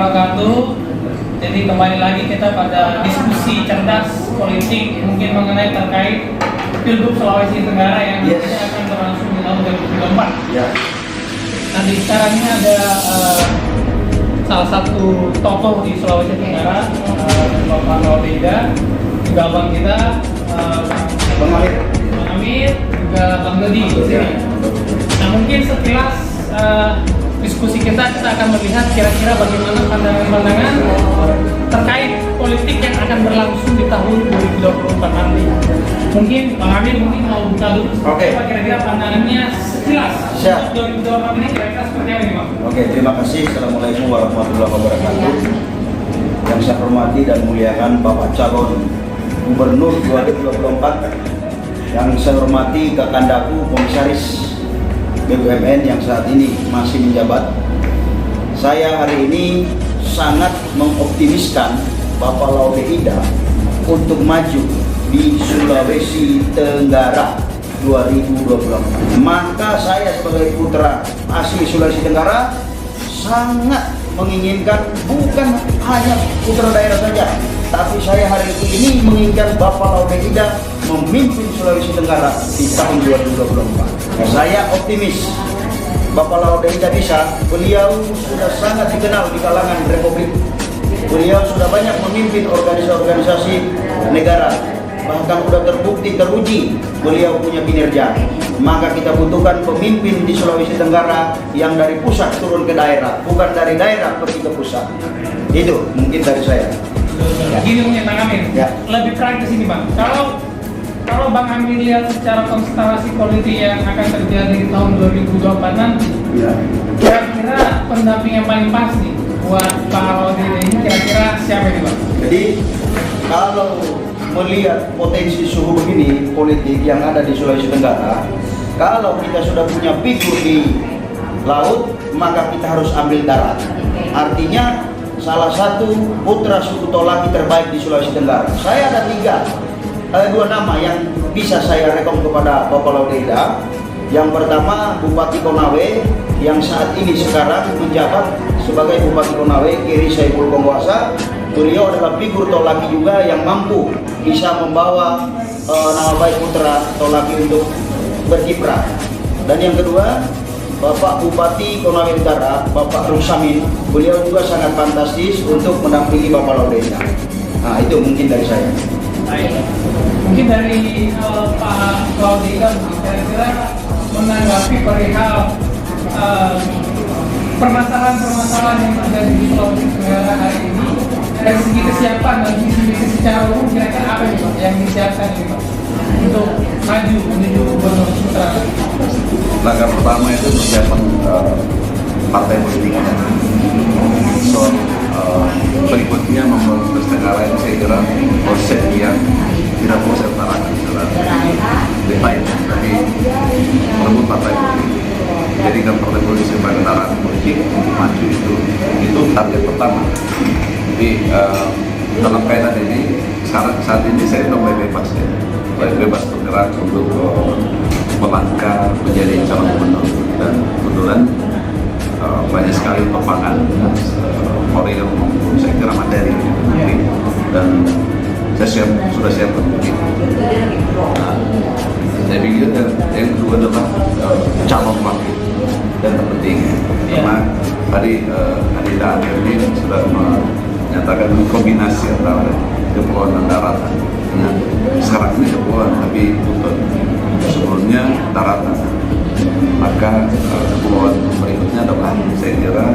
wabarakatuh. Jadi kembali lagi kita pada diskusi cerdas politik mungkin mengenai terkait Pilgub Sulawesi Tenggara yang nantinya akan berlangsung di tahun 2024. Ya. Nah di sekarang ini ada salah satu tokoh di Sulawesi Tenggara, Bapak Laudeida, juga abang kita, Bang Amir. Bang Amir, juga Bang Dodi di sini. Nah mungkin sekilas diskusi kita akan melihat kira-kira bagaimana pandangan-pandangan terkait politik yang akan berlangsung di tahun 2024 nanti. Mungkin Bang Amir mungkin mau buka dulu. Oke. Apa kira-kira pandangannya sekilas Siap. 2024 ini kira-kira seperti apa nih Bang? Oke, terima kasih. Assalamualaikum warahmatullahi wabarakatuh. Yang saya hormati dan muliakan Bapak Calon Gubernur 2024. Yang saya hormati Kakandaku Komisaris BUMN yang saat ini masih menjabat. Saya hari ini sangat mengoptimiskan Bapak Laudeida untuk maju di Sulawesi Tenggara 2024. Maka saya sebagai putra asli Sulawesi Tenggara sangat menginginkan bukan hanya putra daerah saja, tapi saya hari ini menginginkan Bapak Laudeida memimpin Sulawesi Tenggara di tahun 2024. Nah, saya optimis Bapak Laudeida bisa. Beliau sudah sangat dikenal di kalangan Republik. Beliau sudah banyak memimpin organisasi negara. Bahkan sudah teruji beliau punya kinerja. Maka kita butuhkan pemimpin di Sulawesi Tenggara yang dari pusat turun ke daerah, bukan dari daerah pergi ke pusat. Itu mungkin dari saya. Gini mungkin Bang Amir, Ya. lebih praktis ini Bang. Kalau Bang Amir lihat secara konstelasi politik yang akan terjadi di tahun 2024 nanti, Ya. kira-kira pendamping yang paling pas nih buat Pak Laudeida ini kira-kira siapa nih Bang? Jadi kalau melihat potensi suhu begini politik yang ada di Sulawesi Tenggara, kalau kita sudah punya figur di laut, maka kita harus ambil darat. Artinya salah satu putra suku Tolaki terbaik di Sulawesi Tenggara. Saya ada dua nama yang bisa saya rekom kepada Bapak Laudeida. Yang pertama Bupati Konawe yang saat ini sekarang menjabat sebagai Bupati Konawe, Kiri Saiful Kongwasa. Beliau adalah figur Tolaki juga yang mampu bisa membawa nama baik putra Tolaki untuk berkiprah. Dan yang kedua Bapak Bupati Konawe Utara, Bapak Rusamin, beliau juga sangat fantastis untuk mendampingi Bapak Laudeida. Nah itu mungkin dari saya. Baik. Mungkin dari Pak Laudeida kira-kira menanggapi perihal permasalahan-permasalahan yang terjadi di Sulawesi Tenggara hari ini dari segi kesiapan dan visi-misi secara umum kira-kira apa nih Pak yang disiapkan nih Pak untuk maju menuju Gubernur Sumatera? Langkah pertama itu persiapan partai politiknya. Soal berikutnya membangun Sulawesi Tenggara ini saya kira konsep yang tidak perlu saya utarakan secara detail, tapi merebut partai politik. Jadikan partai politik sebagai kendaraan politik untuk maju itu target pertama. Jadi dalam kaitan ini saat ini saya sudah bebas ya, bebas bergerak untuk melangkah menjadi calon gubernur, dan kebetulan banyak sekali topangan moral maupun saya kira materi dan saya sudah siap untuk itu. Nah, saya pikir yang kedua adalah calon wakil dan terpenting karena tadi Adita Amir ini sudah menyatakan kombinasi antara kepulauan dan daratan. Nah, sekarang ini kepulauan tapi bukan sebelumnya daratan. Maka kepulauan berikutnya adalah saya kira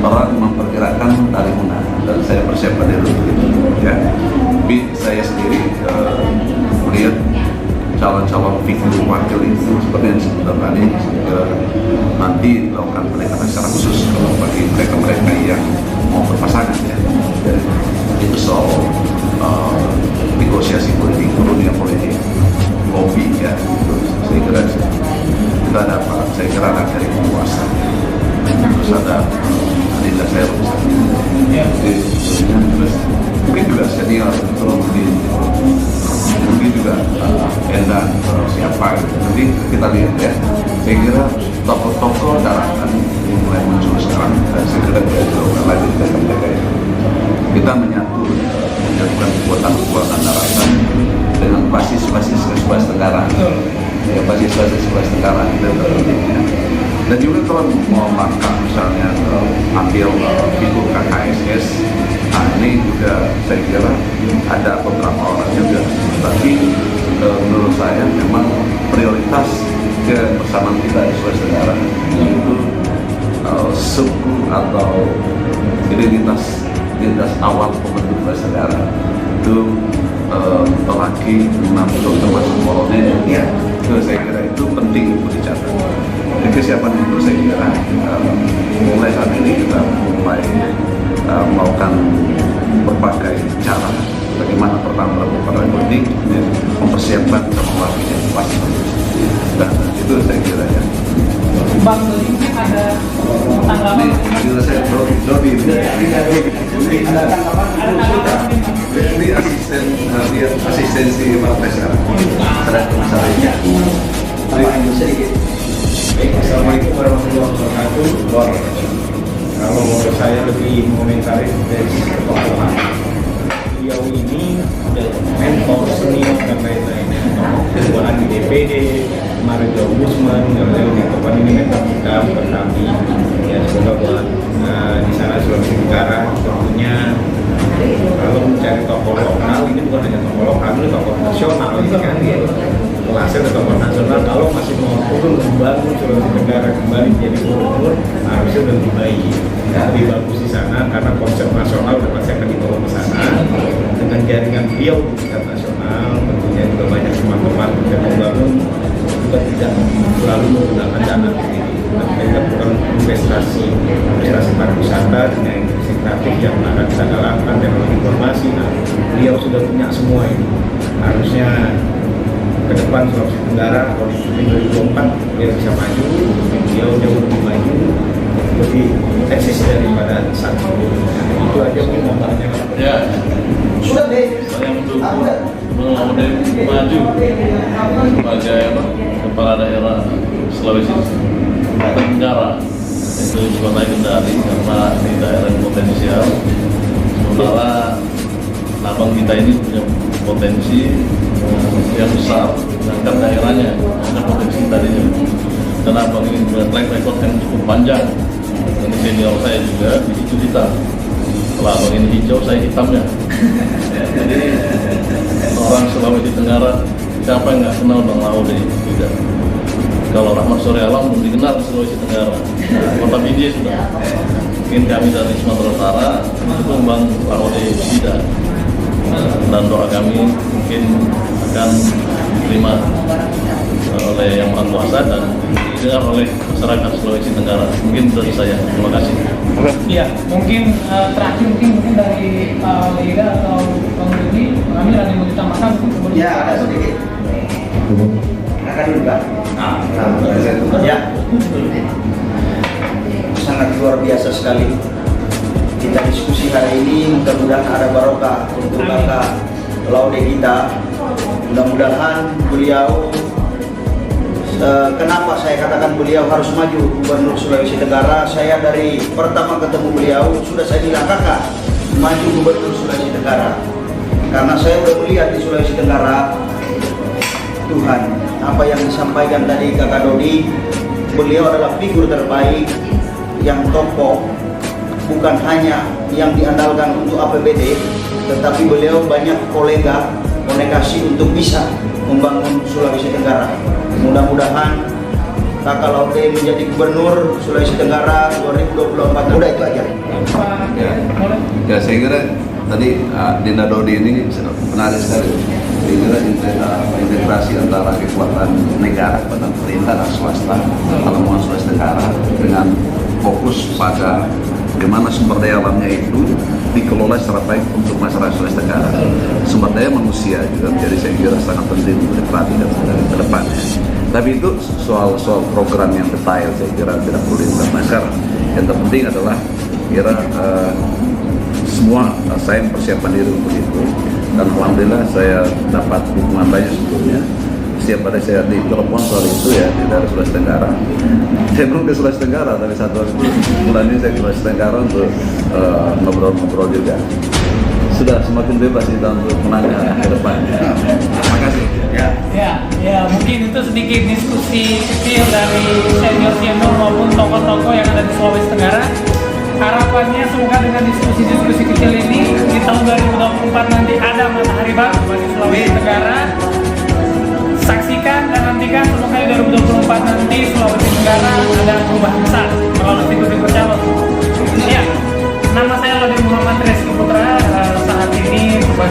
orang memperkirakan dari mana, dan saya persiapkan diri untuk itu ya. Tapi saya sendiri melihat calon-calon figur wakil itu seperti yang disebutkan tadi, saya kira nanti dilakukan pendekatan secara khusus kalau bagi mereka-mereka yang mau berpasangan ya. Dan itu soal negosiasi politik, dunia politik, lobby ya. Saya kira kita ada apa? Saya kira anak dari penguasa, terus ada adinda saya mungkin juga senior, kalau mungkin juga Endan siapa gitu. Nanti kita lihat ya. Saya kira tokoh-tokoh darah kan mulai muncul sekarang, dan saya kira kita juga lanjut dengan mereka itu. Kita menyatukan kekuatan daratan dengan basis-basis Sulawesi Tenggara. Ya, basis-basis Sulawesi Tenggara itu pentingnya. Dan juga kalau mau langkah misalnya ambil figur KKSS, nah ini juga saya kira ada beberapa orang juga, tapi menurut saya memang prioritas kebersamaan kita di Sulawesi Tenggara itu suku atau identitas awal pembentuk Sulawesi Tenggara itu lelaki termasuk kolonel ya. Itu saya kira itu penting untuk dicatat. Dan kesiapan itu saya kira mulai saat ini kita mulai melakukan berbagai cara bagaimana pertama partai politik mempersiapkan sama wakilnya pasti. Dan itu saya kira ya. Bang, tadi mungkin ada tanggapan. Ini saya Dodi ini asistensi partai sekarang. Ada masalahnya. sedikit. Baik, Assalamualaikum warahmatullahi wabarakatuh. Kalau menurut saya lebih mengomentari dari sisi ketokohan, beliau ini mentor senior dan lain-lainnya, ketuaan di DPD, kemarin di Ombudsman, dan lain-lain. Tokoh ini mentor kita buat kami. Ya, semoga buat di sana Sulawesi Tenggara tentunya kalau mencari tokoh lokal, ini bukan hanya tokoh lokal, ini tokoh nasional ini kan ya. Kelasnya tokoh nasional, kalau masih mau turun membangun Sulawesi Tenggara kembali menjadi gubernur, harusnya udah lebih baik, lebih bagus di sana, karena konsep nasional udah pasti akan dibawa ke sana dengan jaringan beliau di tingkat nasional. Tentunya juga banyak teman-teman yang membangun juga tidak selalu menggunakan dana sendiri, tapi kita bukan investasi pariwisata dengan industri kreatif yang akan kita galakkan teknologi informasi. Nah, beliau sudah punya semua ini, harusnya ke depan Sulawesi Tenggara kalau di 2024 dia bisa maju, beliau jauh lebih maju, lebih eksis daripada saat ini. Itu aja mungkin gambarnya. Ya, saya mendukung Laude maju sebagai kepala daerah Sulawesi Tenggara. Itu juga naik kendali karena di daerah yang potensial. Sementara abang kita ini punya potensi yang besar, sedangkan daerahnya ada potensi tadinya. Dan abang ini punya track record yang cukup panjang. Dan senior saya juga di situ hitam. Kalau abang ini hijau, saya hitamnya. Jadi orang Sulawesi Tenggara siapa yang nggak kenal Bang Laude? Tidak. Kalau Rahmat Suryalam belum dikenal di Sulawesi Tenggara, Kota Pidi sudah. Mungkin kami dari Sumatera Utara itu Bang Laude tidak. Dan doa kami mungkin akan diterima oleh Yang Maha Kuasa dan didengar oleh masyarakat Sulawesi Tenggara. Mungkin dari saya. Terima kasih. Iya, mungkin terakhir mungkin dari Pak Lida atau Bang Rudi, kami ada yang mau ditambahkan mungkin. Ya, ada sedikit. Akan dulu, Pak. Ya. Sangat luar biasa sekali. Kita diskusi hari ini, mudah-mudahan ada barokah untuk kakak Laude kita. Mudah-mudahan beliau, kenapa saya katakan beliau harus maju Gubernur Sulawesi Tenggara? Saya dari pertama ketemu beliau sudah saya bilang, kakak maju Gubernur Sulawesi Tenggara, karena saya sudah melihat di Sulawesi Tenggara, Tuhan, apa yang disampaikan tadi kakak Dodi, beliau adalah figur terbaik yang tokoh, bukan hanya yang diandalkan untuk APBD, tetapi beliau banyak komunikasi untuk bisa membangun Sulawesi Tenggara. Mudah-mudahan kakak Laude menjadi Gubernur Sulawesi Tenggara 2024. Udah itu aja. Ya, saya kira tadi Dinda Dodi ini menarik sekali. Saya kira integrasi antara kekuatan negara, kekuatan pemerintah dan swasta, Palemon Sulawesi Tenggara dengan fokus pada bagaimana sumber daya alamnya itu dikelola secara baik untuk masyarakat Sulawesi Tenggara. Sumber daya manusia juga menjadi saya kira sangat penting untuk diperhatikan ke depannya. Tapi itu soal program yang detail saya kira tidak perlu dibahas. Yang terpenting adalah kira semua saya mempersiapkan diri untuk itu, dan alhamdulillah saya dapat dukungan banyak sebelumnya. setiap kali saya ditelepon soal itu ya dari Sulawesi Tenggara. Saya belum ke Sulawesi Tenggara, tapi satu waktu bulan ini saya ke Sulawesi Tenggara untuk ngobrol-ngobrol juga. Sudah semakin bebas kita untuk menangkap ke depan. Terima kasih. Ya, mungkin itu sedikit diskusi kecil dari senior maupun tokoh-tokoh yang ada di Sulawesi Tenggara. Harapannya semoga dengan diskusi-diskusi kecil ini di tahun 2024 nanti ada matahari baru bagi Sulawesi Tenggara. Saksikan dan nantikan semoga di 2024 nanti Sulawesi Tenggara ada perubahan besar melalui figur-figur calon. Ya, nama saya Lodin Muhammad Reski Putra, saat ini sebagai